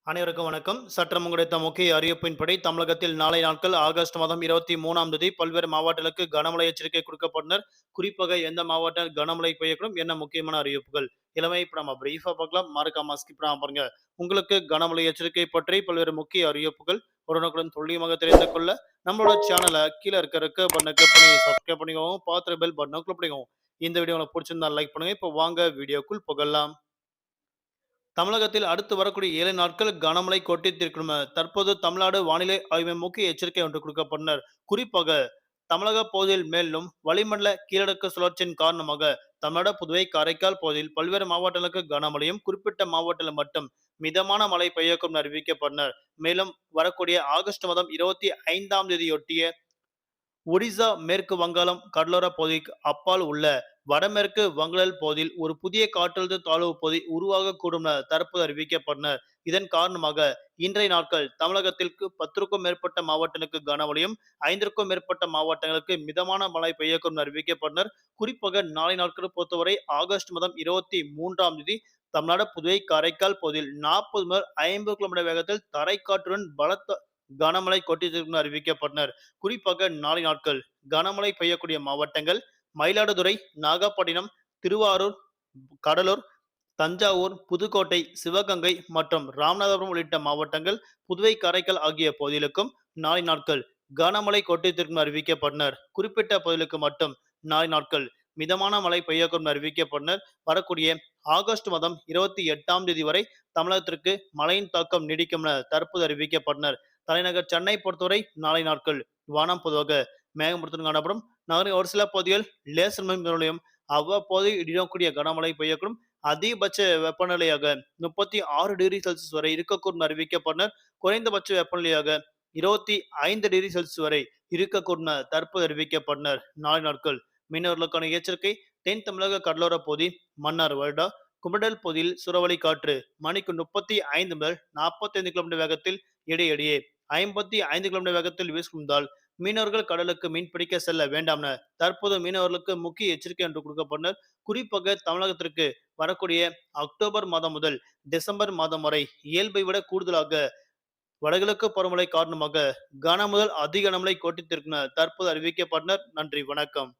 அனைவருக்கும் வணக்கம். சற்றம் கிடைத்த முக்கிய அறிவிப்பின்படி தமிழகத்தில் நாளை நாட்கள் ஆகஸ்ட் மாதம் 23ஆம் தேதி பல்வேறு மாவட்டங்களுக்கு கனமழை எச்சரிக்கை கொடுக்கப்பட்டனர். குறிப்பாக எந்த மாவட்ட கனமழை பெய்யக்கூடும் என்ன முக்கியமான அறிவிப்புகள் எல்லாமே இப்ப நம்ம பிரீஃபா பார்க்கலாம். மறக்காம ஸ்கிப் பண்ணாம பாருங்க. உங்களுக்கு கனமழை எச்சரிக்கை பற்றி பல்வேறு முக்கிய அறிவிப்புகள் உடனுக்குடன் துல்லியமாக தெரிந்து கொள்ள நம்மளோட சேனல கீழ இருக்க பட்டனை கிளிக் பண்ணி சப்ஸ்கிரைப் பண்ணிக்கோங்க. பார்த்து பெல் பட்டனை கிளிக் பண்ணிக்கோங்க. இந்த வீடியோ உங்களுக்கு பிடிச்சிருந்தா லைக் பண்ணுங்க. இப்போ வாங்க வீடியோக்குள் புகழலாம். தமிழகத்தில் அடுத்து வரக்கூடிய 7 நாட்கள் கனமழை கொட்டி தீர்க்கும். தற்போது தமிழ்நாடு வானிலை ஆய்வு முக்கிய எச்சரிக்கை ஒன்று கொடுக்கப்பட்டனர். குறிப்பாக தமிழக பகுதியில் மேலும் வளிமண்டல கீழடுக்கு சுழற்சியின் காரணமாக தமிழ்நாடு, புதுவை, காரைக்கால் பகுதியில் பல்வேறு மாவட்டங்களுக்கு கனமழையும், குறிப்பிட்ட மாவட்டத்தில் மட்டும் மிதமான மழை பெய்யக்கும் அறிவிக்கப்பட்டனர். மேலும் வரக்கூடிய ஆகஸ்ட் மாதம் 25ஆம் தேதியொட்டிய ஒடிசா, மேற்கு வங்காளம் கடலோர பகுதிக்கு அப்பால் உள்ள வடமேற்கு வங்கடல் பகுதியில் ஒரு புதிய காற்றழுத்த தாழ்வு பகுதி உருவாகக்கூடும் என தற்போது அறிவிக்கப்பட்டனர். இதன் காரணமாக இன்றைய நாட்கள் தமிழகத்திற்கு 10க்கும் மேற்பட்ட மாவட்டங்களுக்கு கனமழையும், 5க்கும் மேற்பட்ட மாவட்டங்களுக்கு மிதமான மழை பெய்யக்கூடும் என அறிவிக்கப்பட்டனர். குறிப்பாக நாளை நாட்களை பொறுத்தவரை ஆகஸ்ட் மாதம் 23ஆம் தேதி தமிழ்நாடு, புதுவை, காரைக்கால் பகுதியில் 40 முதல் 50 கிலோமீட்டர் வேகத்தில் தரைக்காற்றுடன் பலத்த கனமழை கொட்டியிருக்கும் அறிவிக்கப்பட்டனர். குறிப்பாக நாளை நாட்கள் கனமழை பெய்யக்கூடிய மாவட்டங்கள் மயிலாடுதுறை, நாகப்பட்டினம், திருவாரூர், கடலூர், தஞ்சாவூர், புதுக்கோட்டை, சிவகங்கை மற்றும் ராமநாதபுரம் உள்ளிட்ட மாவட்டங்கள், புதுவை, காரைக்கால் ஆகிய பகுதிகளுக்கும் நாளை நாட்கள் கனமழை கொட்டியிருக்கும் அறிவிக்கப்பட்டனர். குறிப்பிட்ட பகுதிகளுக்கு மட்டும் நாளை நாட்கள் மிதமான மழை பெய்யக்கூடும் அறிவிக்கப்பட்டனர். வரக்கூடிய ஆகஸ்ட் மாதம் 28ஆம் தேதி வரை தமிழகத்திற்கு மழையின் தாக்கம் நீடிக்கும் என தற்போது அறிவிக்கப்பட்டனர். தலைநகர் சென்னை பொறுத்தவரை நாளை நாட்கள் வானம் பொதுவாக மேகமூட்டத்துடன் காணப்படும். நகரின் ஒரு சில பகுதிகள் லேசர் மிதமான அவ்வப்போது இடியக்கூடிய கனமழை பெய்யக்கூடும். அதிகபட்ச வெப்பநிலையாக 36 டிகிரி செல்சியஸ் வரை இருக்கக்கூடும் அறிவிக்கப்பட்டனர். குறைந்தபட்ச வெப்பநிலையாக 25 டிகிரி செல்சியஸ் வரை இருக்கக்கூடும் என தற்போது அறிவிக்கப்பட்டனர். நாளை நாட்கள் மீனவர்களுக்கான எச்சரிக்கை. தென் தமிழக கடலோர பகுதி, மன்னார், வருடா, குமடல் பகுதியில் சூறாவளி காற்று மணிக்கு 35 முதல் 45 கிலோமீட்டர் வேகத்தில் இடையிடையே 55 கிலோமீட்டர் வேகத்தில் வீசுவதால் மீனவர்கள் கடலுக்கு மீன் பிடிக்க செல்ல வேண்டாம் என தற்போது மீனவர்களுக்கு முக்கிய எச்சரிக்கை என்று கொடுக்கப்பட்டனர். குறிப்பாக தமிழகத்திற்கு வரக்கூடிய அக்டோபர் மாதம் முதல் டிசம்பர் மாதம் வரை இயல்பை விட கூடுதலாக வடகிழக்கு பருவமழை காரணமாக கன முதல் அதிக கனமழை கொட்டித்திருக்கும் என தற்போது அறிவிக்கப்பட்டனர். நன்றி, வணக்கம்.